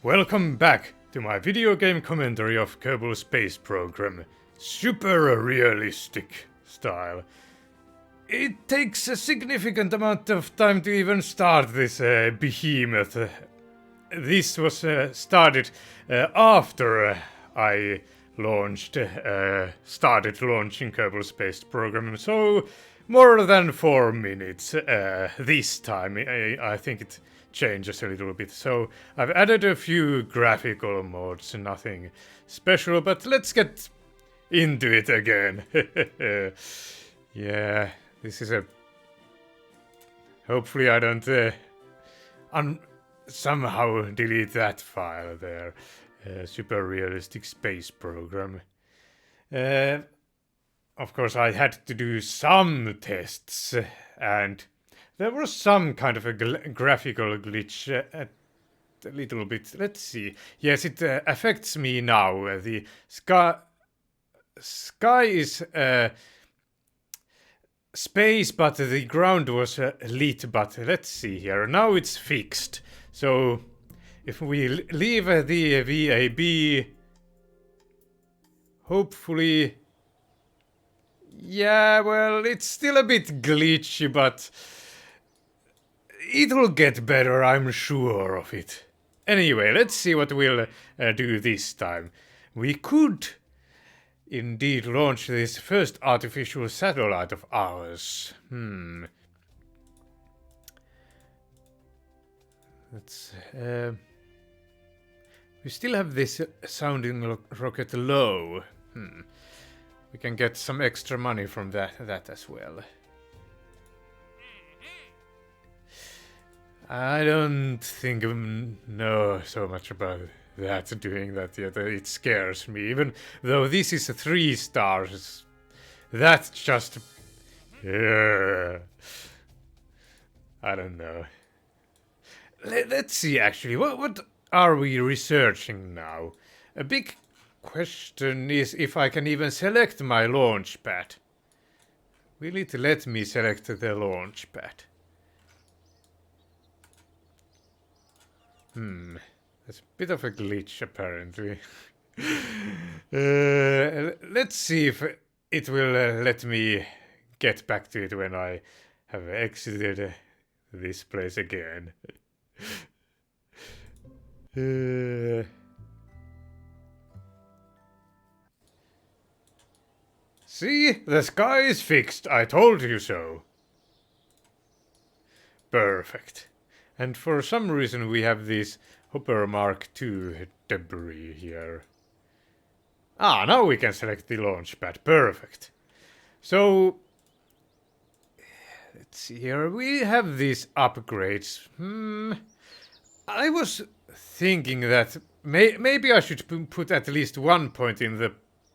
Welcome back to my video game commentary of Kerbal Space Program. Super realistic style. It takes a significant amount of time to even start this behemoth. This was started after I started launching Kerbal Space Program, so more than 4 minutes this time. I think it changes a little bit. So I've added a few graphical mods, nothing special, but let's get into it again. Yeah, this is a... Hopefully I don't somehow delete that file there. Super realistic space program. Of course I had to do some tests, and there was some kind of a graphical glitch a little bit. Let's see. Yes, it affects me now. The sky is space, but the ground was lit. But let's see here. Now it's fixed. So if we leave the VAB, hopefully... Yeah, well, it's still a bit glitchy, but it'll get better, I'm sure of it. Anyway, let's see what we'll do this time. We could indeed launch this first artificial satellite of ours. Let's... we still have this sounding rocket low. We can get some extra money from that as well. I don't think I know so much about that, doing that yet. It scares me, even though this is a 3 stars. That's just... Yeah. I don't know. Let's see, actually, what are we researching now? A big question is if I can even select my launch pad. Will it let me select the launch pad? That's a bit of a glitch, apparently. Let's see if it will let me get back to it when I have exited this place again. See? The sky is fixed. I told you so. Perfect. And for some reason we have this Hopper Mark II debris here. Ah, now we can select the launch pad. Perfect. So... let's see here. We have these upgrades. I was thinking that maybe I should put at least 1 point in the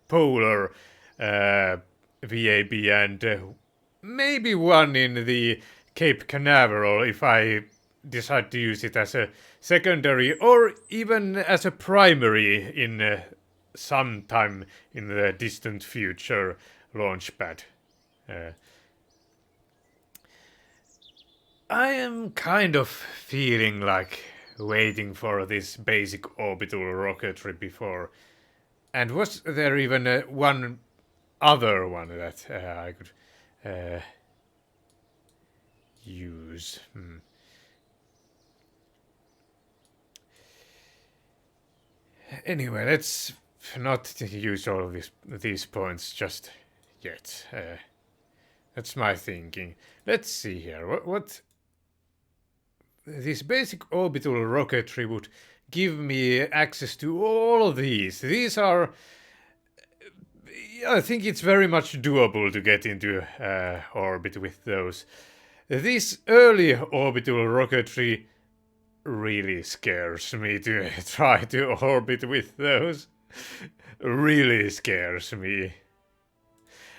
polar VAB and maybe 1 in the Cape Canaveral if I decide to use it as a secondary or even as a primary in some time in the distant future launchpad. I am kind of feeling like waiting for this basic orbital rocketry before. And was there even one other one that I could use? Anyway, let's not use all of these points just yet. That's my thinking. Let's see here. What this basic orbital rocketry would give me access to all of these. These are... I think it's very much doable to get into orbit with those. This early orbital rocketry really scares me to try to orbit with those. Really scares me.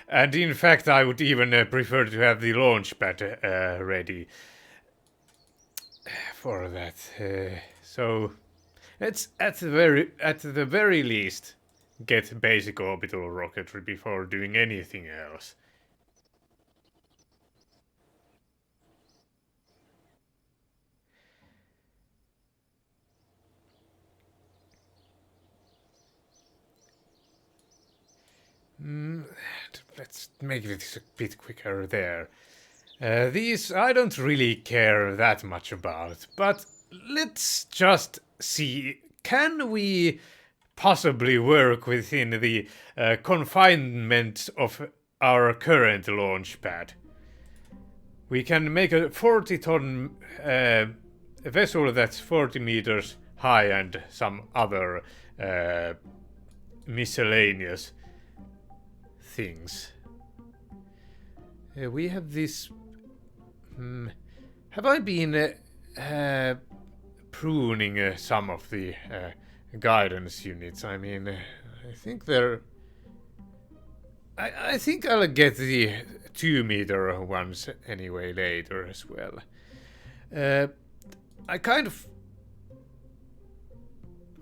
And in fact I would even prefer to have the launch pad ready for that. So let's at the very least get basic orbital rocketry before doing anything else. let's make this a bit quicker there. These I don't really care that much about, but let's just see, can we possibly work within the confinement of our current launch pad? We can make a 40-ton vessel that's 40 meters high and some other miscellaneous things. We have this... have I been pruning some of the guidance units? I mean, I think they're... I think I'll get the 2-meter ones anyway later as well. I kind of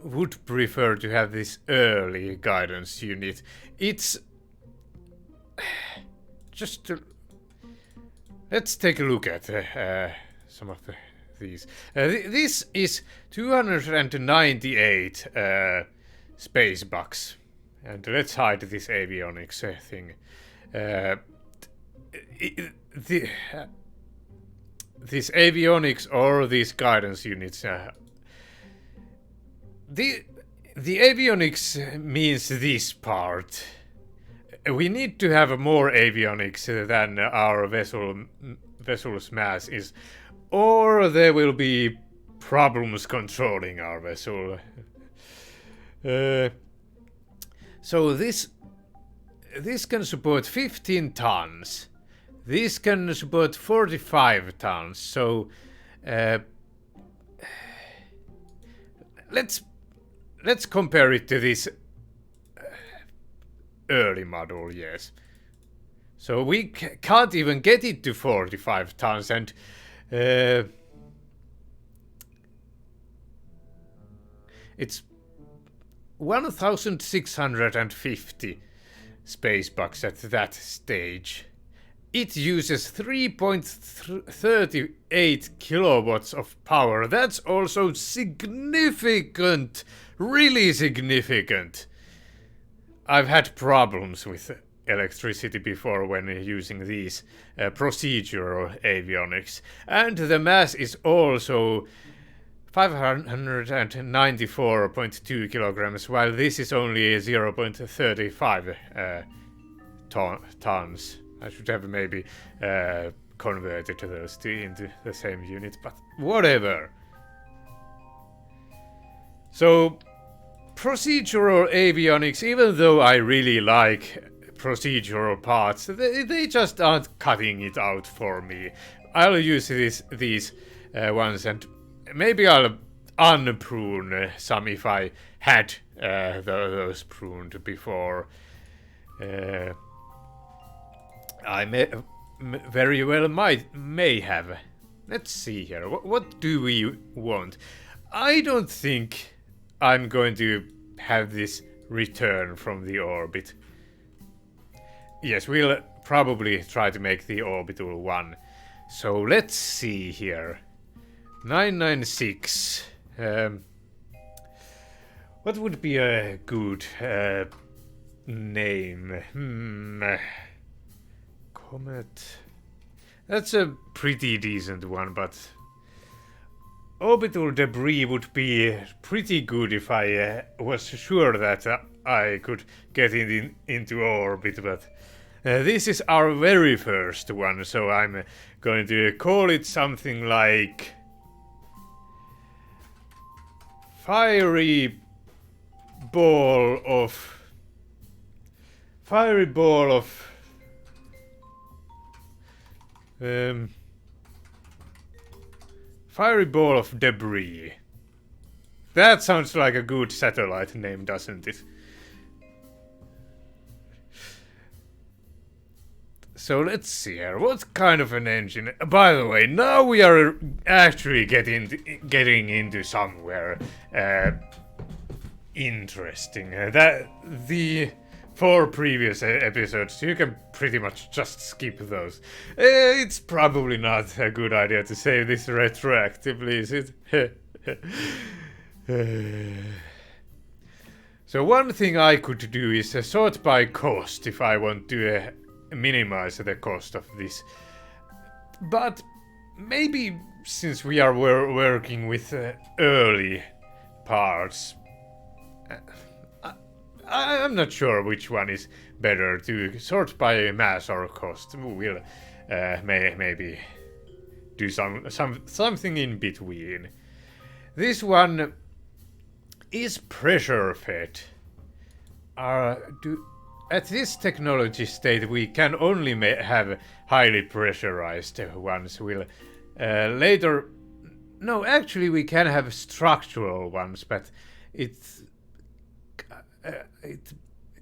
would prefer to have this early guidance unit. It's just to, let's take a look at some of these. This is 298 space bucks. And let's hide this avionics thing. This avionics or these guidance units. The avionics means this part. We need to have more avionics than our vessel's mass is, or there will be problems controlling our vessel. So this can support 15 tons. This can support 45 tons. So let's compare it to this early model, yes. So we can't even get it to 45 tons, and it's 1,650 space bucks at that stage. It uses 3.38 kilowatts of power. That's also significant, really significant. I've had problems with electricity before when using these procedural avionics. And the mass is also 594.2 kilograms, while this is only 0.35 tons. I should have maybe converted those two into the same unit, but whatever. So, procedural avionics, even though I really like procedural parts, they just aren't cutting it out for me. I'll use these ones, and maybe I'll unprune some if I had those pruned before. I very well may have. Let's see here. What do we want? I don't think I'm going to have this return from the orbit. Yes, we'll probably try to make the orbital one. So let's see here. 996. What would be a good name? Comet. That's a pretty decent one, but orbital debris would be pretty good if I was sure that I could get into orbit, but this is our very first one, so I'm going to call it something like Fiery ball of debris. That sounds like a good satellite name, doesn't it? So let's see here. What kind of an engine? By the way, now we are actually getting into somewhere interesting. That the 4 previous episodes, you can pretty much just skip those. It's probably not a good idea to say this retroactively, is it? So one thing I could do is sort by cost if I want to minimize the cost of this. But maybe since we are working with early parts, I'm not sure which one is better to sort by mass or cost. We'll maybe do something in between. This one is pressure fed. At this technology state, we can only have highly pressurized ones. We'll later. No, actually, we can have structural ones, but it's.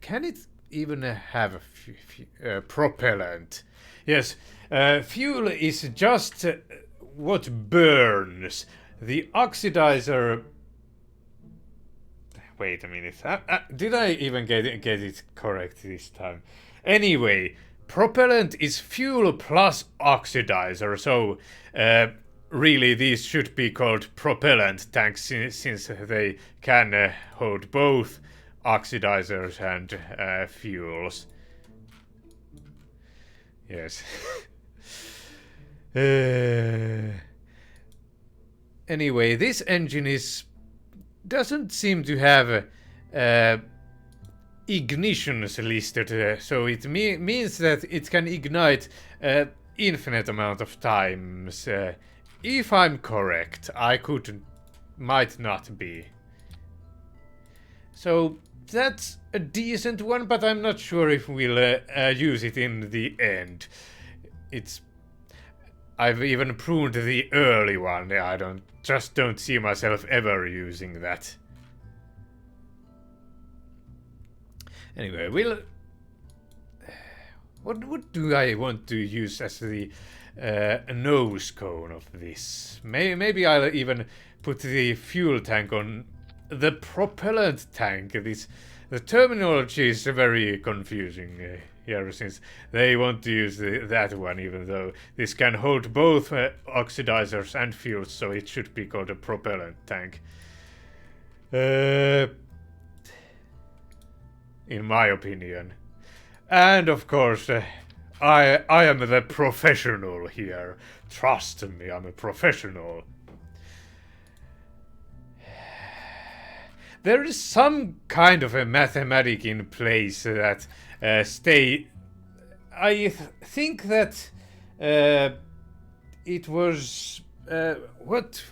Can it even have a propellant? Yes, fuel is just what burns. The oxidizer. Wait a minute. Did I even get it correct this time? Anyway, propellant is fuel plus oxidizer, so really these should be called propellant tanks since they can hold both oxidizers and fuels. Yes. Anyway, this engine doesn't seem to have ignitions listed, so it means that it can ignite infinite amount of times. If I'm correct, might not be. So that's a decent one, but I'm not sure if we'll use it in the end. I've even pruned the early one. I don't see myself ever using that. Anyway, what do I want to use as the nose cone of this? Maybe I'll even put the fuel tank on the propellant tank. The terminology is very confusing here, since they want to use that one, even though this can hold both oxidizers and fuels, so it should be called a propellant tank. In my opinion. And of course, I am the professional here. Trust me, I'm a professional. There is some kind of a mathematic in place that I think that it was what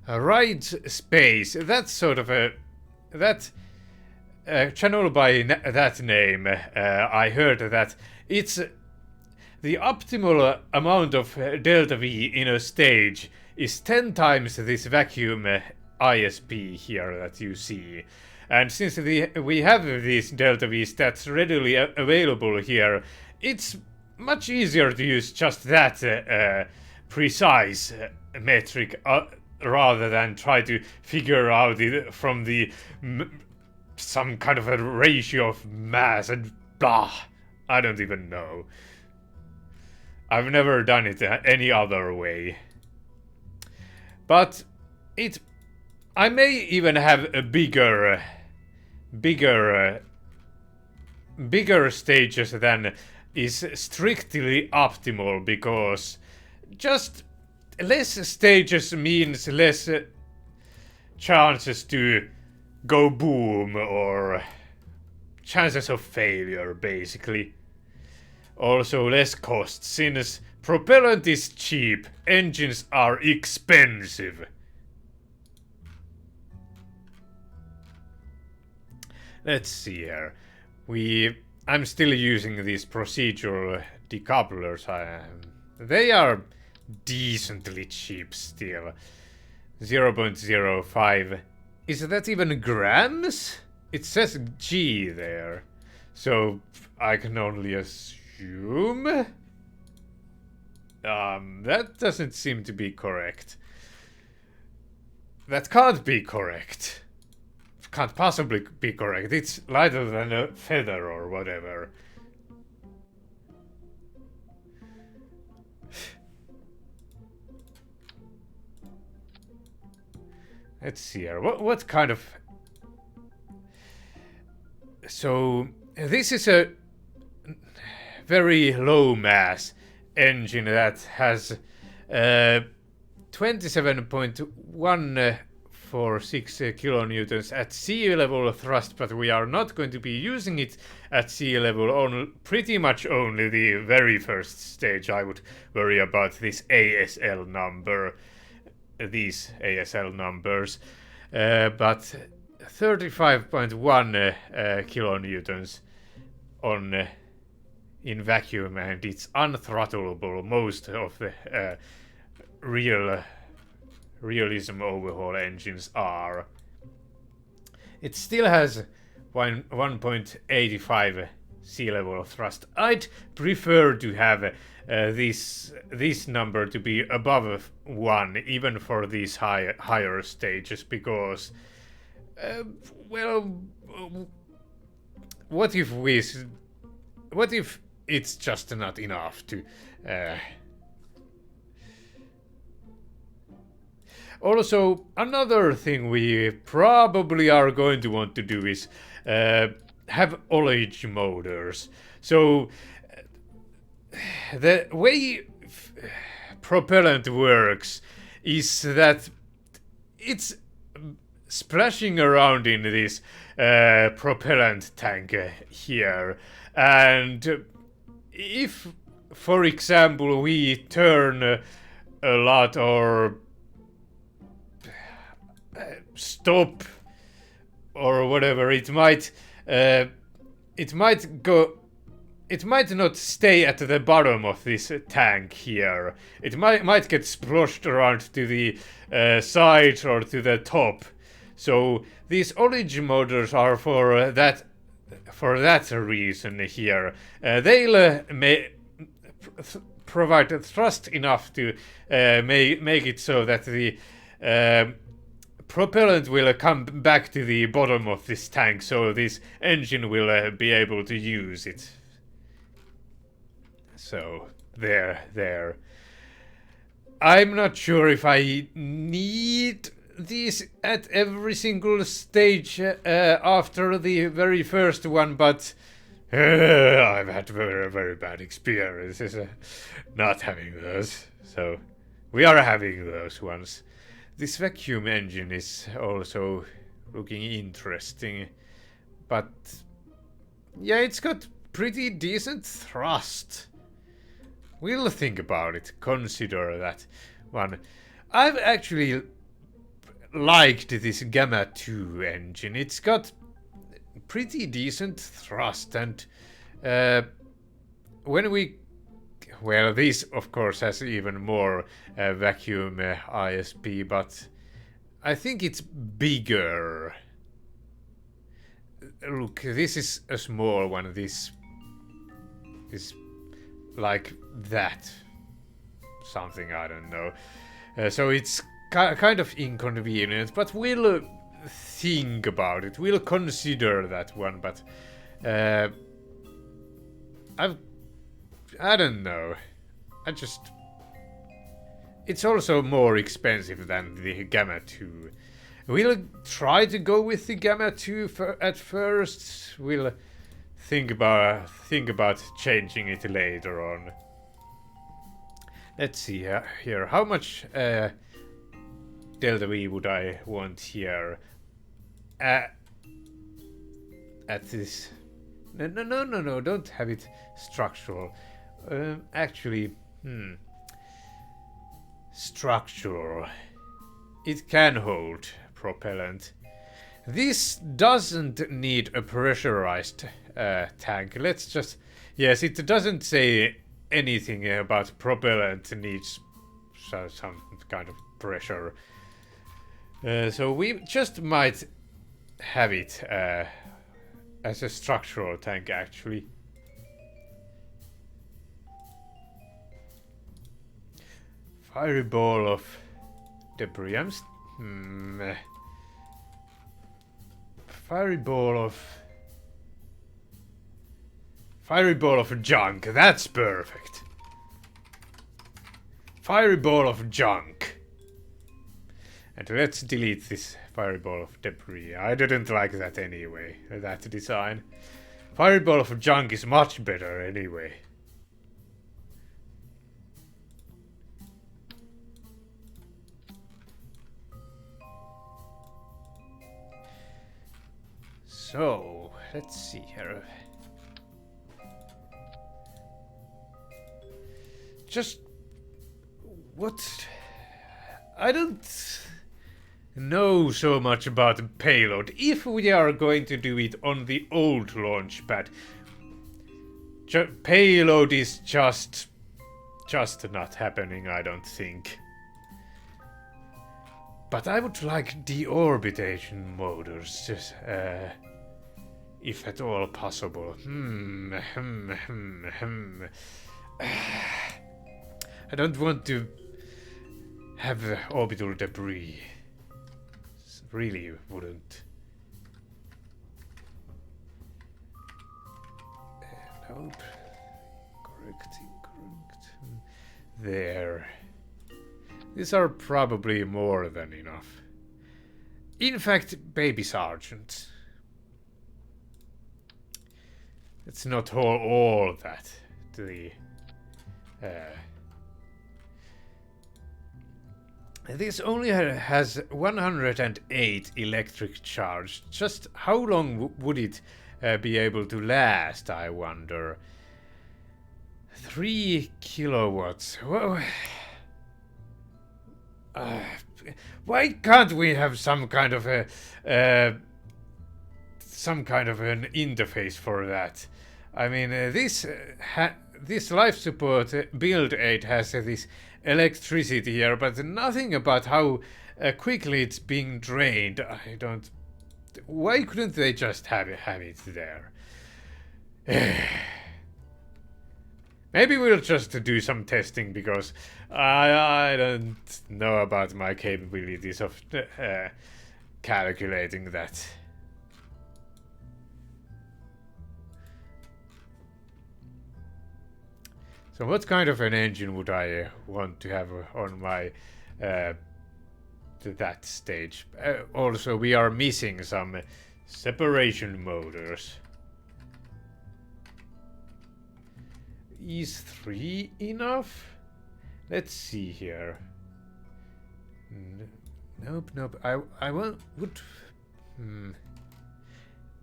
a ride space. That's sort of that channel by that name. I heard that it's the optimal amount of delta V in a stage is 10 times this vacuum ISP here that you see. And since we have these delta V stats readily available here, it's much easier to use just that precise metric rather than try to figure out it from some kind of a ratio of mass and blah. I don't even know. I've never done it any other way. But I may even have a bigger stages than is strictly optimal, because just less stages means less chances to go boom or chances of failure, basically. Also less cost, since propellant is cheap, engines are expensive. Let's see here. I'm still using these procedural decouplers. They are decently cheap still. 0.05. Is that even grams? It says G there. So I can only assume. That doesn't seem to be correct. That can't be correct. Can't possibly be correct. It's lighter than a feather or whatever. Let's see here. What kind of... So, this is a... very low mass engine that has 27.146 kilonewtons at sea level thrust, but we are not going to be using it at sea level on pretty much only the very first stage. I would worry about this ASL number, these ASL numbers, but 35.1 kilonewtons on in vacuum, and it's unthrottleable. Most of the realism overhaul engines are. It still has 1.85 sea level thrust. I'd prefer to have this number to be above 1, even for these higher stages, because well, what if it's just not enough to Also, another thing we probably are going to want to do is have ullage motors. So the way propellant works is that it's splashing around in this propellant tank here, and if, for example, we turn a lot or stop or whatever, it might not stay at the bottom of this tank here. It might get splashed around to the sides or to the top. So these ullage motors are for that reason here. They'll provide thrust enough to make it so that the propellant will come back to the bottom of this tank, so this engine will be able to use it. So there. I'm not sure if I need these at every single stage after the very first one, but I've had very bad experiences not having those, so we are having those ones. This vacuum engine is also looking interesting, but yeah, it's got pretty decent thrust. We'll think about it, consider that one. I've actually liked this Gamma 2 engine. It's got pretty decent thrust, and well, this of course has even more vacuum ISP, but I think it's bigger. Look, this is a small one. This is like that. Something, I don't know. So it's kind of inconvenient, but we'll think about it. We'll consider that one, but I don't know. It's also more expensive than the Gamma 2. We'll try to go with the Gamma 2 at first. We'll think about changing it later on. Let's see here. How much Delta V would I want here? At this. No, don't have it structural. Actually, structural. It can hold propellant. This doesn't need a pressurized tank. Let's just... Yes, it doesn't say anything about propellant needs some kind of pressure. So we just might have it as a structural tank, actually. Fireball of debris. Fireball of junk. That's perfect. Fireball of junk. And let's delete this fireball of debris. I didn't like that anyway, that design. Fireball of junk is much better anyway. So, let's see here. Just what? I don't know so much about the payload. If we are going to do it on the old launch pad, payload is just not happening, I don't think. But I would like deorbitation motors, just, if at all possible. I don't want to have orbital debris. Really wouldn't. Nope. Correct. There. These are probably more than enough. In fact, Baby Sergeant. It's not all that. This only has 108 electric charge. Just how long would it be able to last, I wonder? 3 kilowatts. Whoa. Why can't we have some kind of an interface for that? I mean, this life support build aid has this electricity here, but nothing about how quickly it's being drained. I don't. Why couldn't they just have it there? Maybe we'll just do some testing, because I don't know about my capabilities of calculating that. So what kind of an engine would I want to have on my that stage? Also, we are missing some separation motors. Is 3 enough? Let's see here. Nope. I would.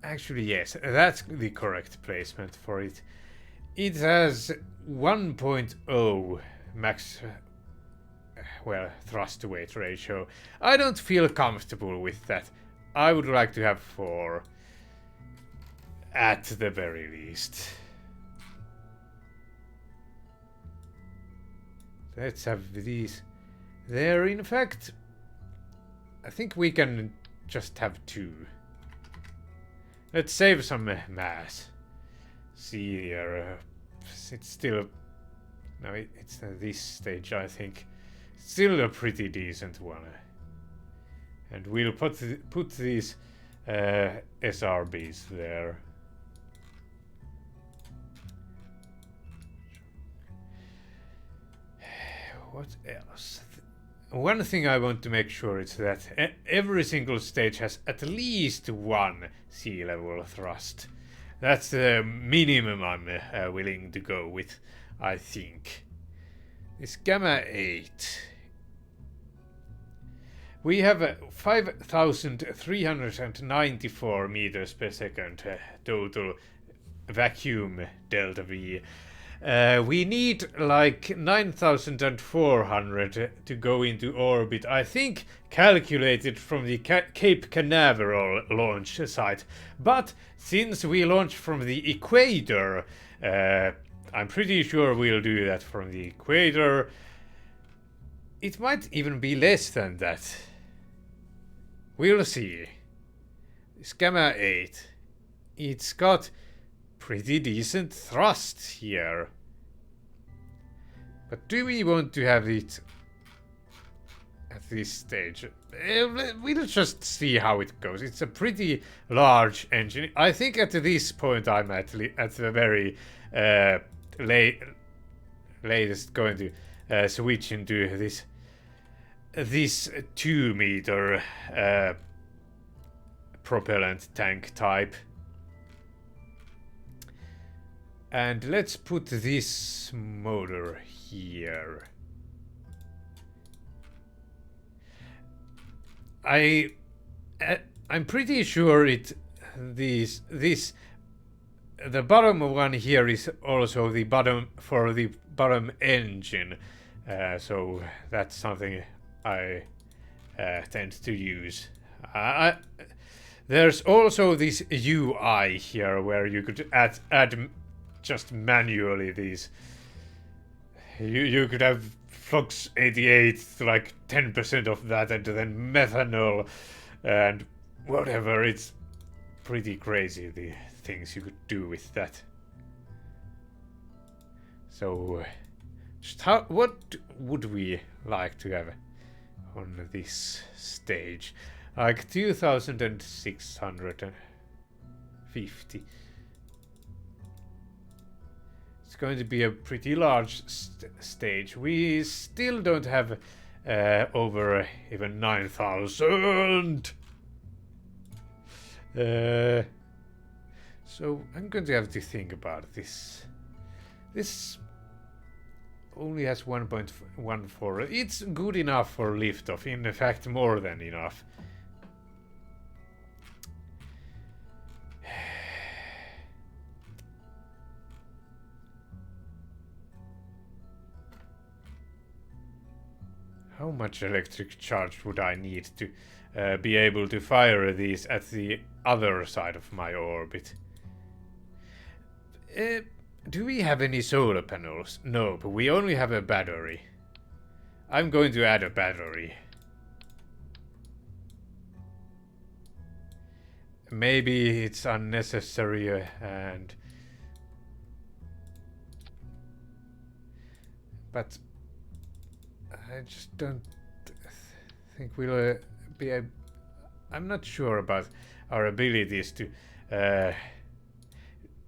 Actually, yes, that's the correct placement for it. It has 1.0 max, thrust to weight ratio. I don't feel comfortable with that. I would like to have 4 at the very least. Let's have these there. In fact, I think we can just have 2. Let's save some mass. See here, it's still, no, it's this stage, I think. Still a pretty decent one. And we'll put these SRBs there. What else? One thing I want to make sure is that every single stage has at least 1 sea level thrust. That's the minimum I'm willing to go with, I think. This Gamma 8. We have 5,394 meters per second total vacuum delta V. We need like 9,400 to go into orbit, I think, calculated from the Cape Canaveral launch site. But since we launched from the equator, I'm pretty sure we'll do that from the equator. It might even be less than that. We'll see. This Gamma 8. It's got pretty decent thrust here. But do we want to have it at this stage? We'll just see how it goes. It's a pretty large engine. I think at this point I'm at the very latest going to switch into this 2-meter propellant tank type. And let's put this motor here. I'm pretty sure the bottom one here is also the bottom for the bottom engine, so that's something I tend to use. There's also this UI here where you could add just manually these. You could have Flux 88, like 10% of that, and then methanol and whatever. It's pretty crazy the things you could do with that. So, just what would we like to have on this stage? Like 2650. It's going to be a pretty large stage. We still don't have over even 9,000. So I'm going to have to think about this. This only has 1.14. It's good enough for liftoff. In fact, more than enough. How much electric charge would I need to be able to fire these at the other side of my orbit? Do we have any solar panels? No, but we only have a battery. I'm going to add a battery. Maybe it's unnecessary but I just don't think we'll be able. I'm not sure about our abilities to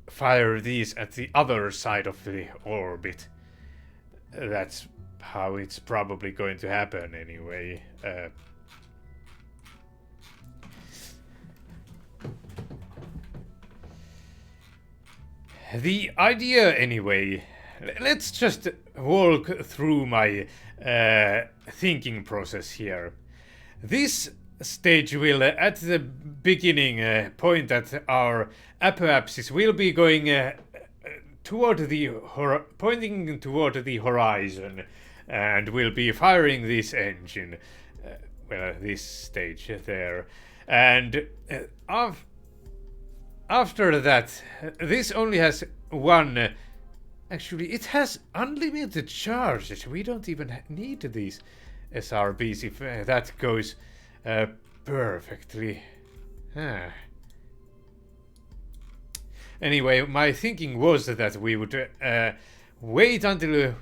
fire these at the other side of the orbit. That's how it's probably going to happen anyway. The idea anyway, let's just walk through my thinking process here. This stage will, at the beginning, point at our apoapsis, will be going pointing toward the horizon, and will be firing this engine. This stage there, and after that, this only has one. Actually, it has unlimited charges. We don't even need these SRBs if that goes perfectly. Anyway, my thinking was that we would wait until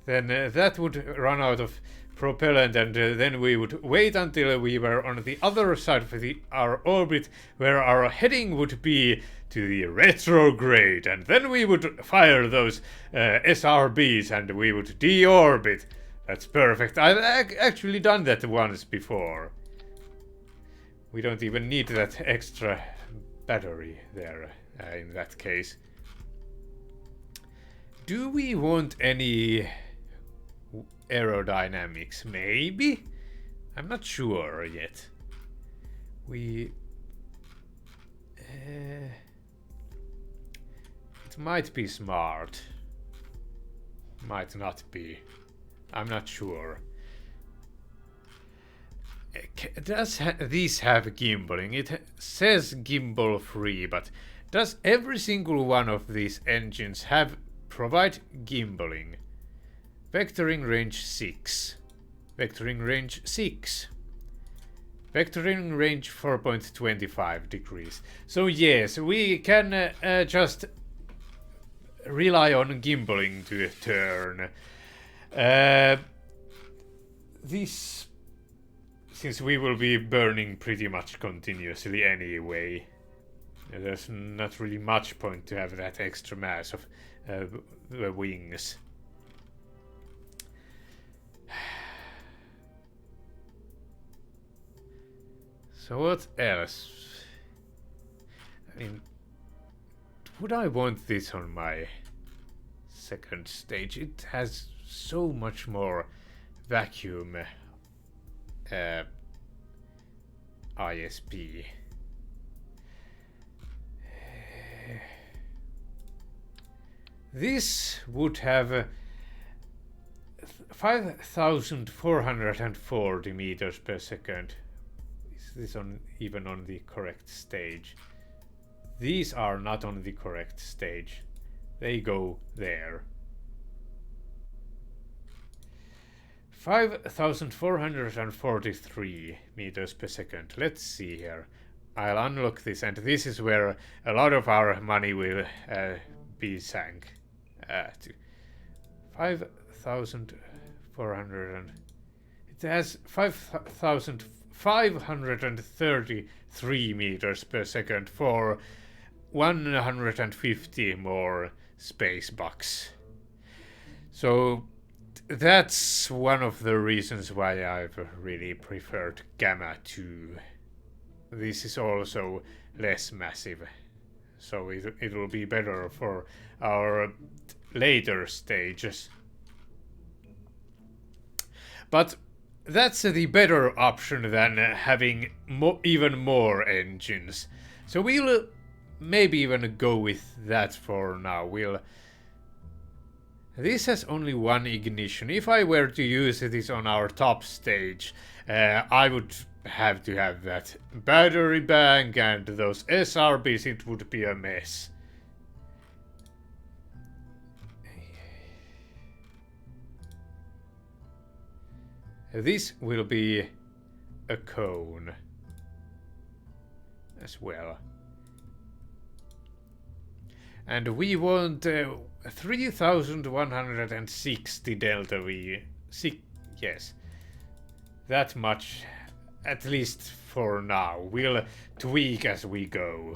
then that would run out of propellant, and then we would wait until we were on the other side of our orbit, where our heading would be to the retrograde, and then we would fire those SRBs and we would deorbit. That's perfect. I've actually done that once before. We don't even need that extra battery there in that case. Do we want any aerodynamics? Maybe? I'm not sure yet. It might be smart. Might not be. I'm not sure. Does these have gimbaling? It says gimbal free, but does every single one of these engines provide gimbaling? Vectoring range 6. Vectoring range 6. Vectoring range 4.25 degrees. So yes, we can just rely on gimbaling to turn. This, since we will be burning pretty much continuously anyway, there's not really much point to have that extra mass of the wings. So what else? I mean, would I want this on my second stage? It has so much more vacuum ISP. This would have 5,440 meters per second. Is this even on the correct stage? These are not on the correct stage. They go there. 5,443 meters per second. Let's see here. I'll unlock this, and this is where a lot of our money will be sank. To 5,400. It has 5,533 meters per second for 150 more space bucks. So that's one of the reasons why I've really preferred Gamma 2. This is also less massive, so it will be better for our later stages. But that's the better option than having even more engines. So we'll maybe even go with that for now. This has only one ignition. If I were to use this on our top stage, I would have to have that battery bank and those SRBs. It would be a mess. This will be a cone as well. And we want 3,160 delta V. Yes. That much, at least for now. We'll tweak as we go.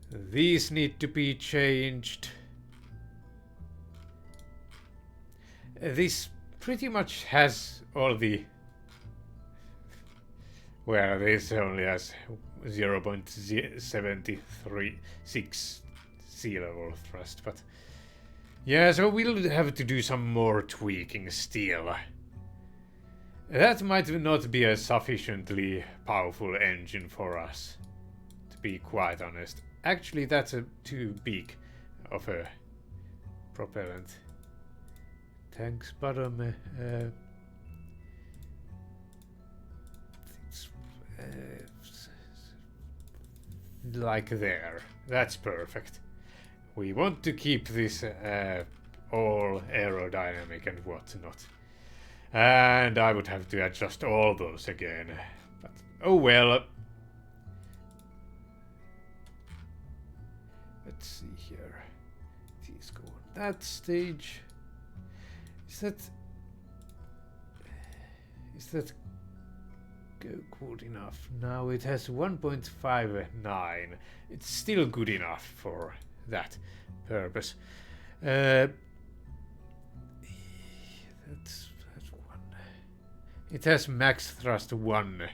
These need to be changed. This pretty much has all the... Well, this only has 0.736 sea level thrust, but... Yeah, so we'll have to do some more tweaking still. That might not be a sufficiently powerful engine for us, to be quite honest. Actually, that's too big of a propellant. Tanks bottom. Like there. That's perfect. We want to keep this all aerodynamic and whatnot. And I would have to adjust all those again. But oh well. Let's see here. These go on that stage. Is that good enough? Now it has 1.59. It's still good enough for that purpose. That's one. It has max thrust 1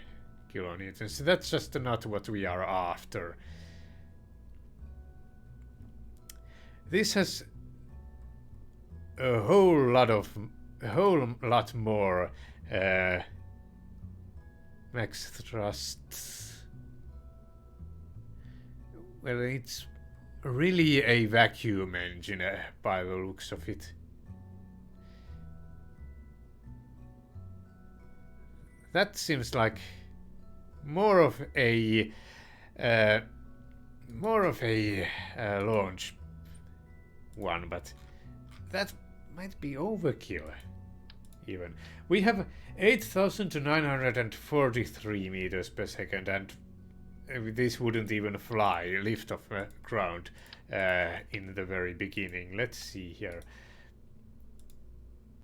kilonewtons. So that's just not what we are after. This has a whole lot more max thrust. Well, it's really a vacuum engine by the looks of it. That seems like more of a launch one, but that might be overkill. Even we have 8,943 meters per second, and this wouldn't even fly lift off ground in the very beginning. Let's see here.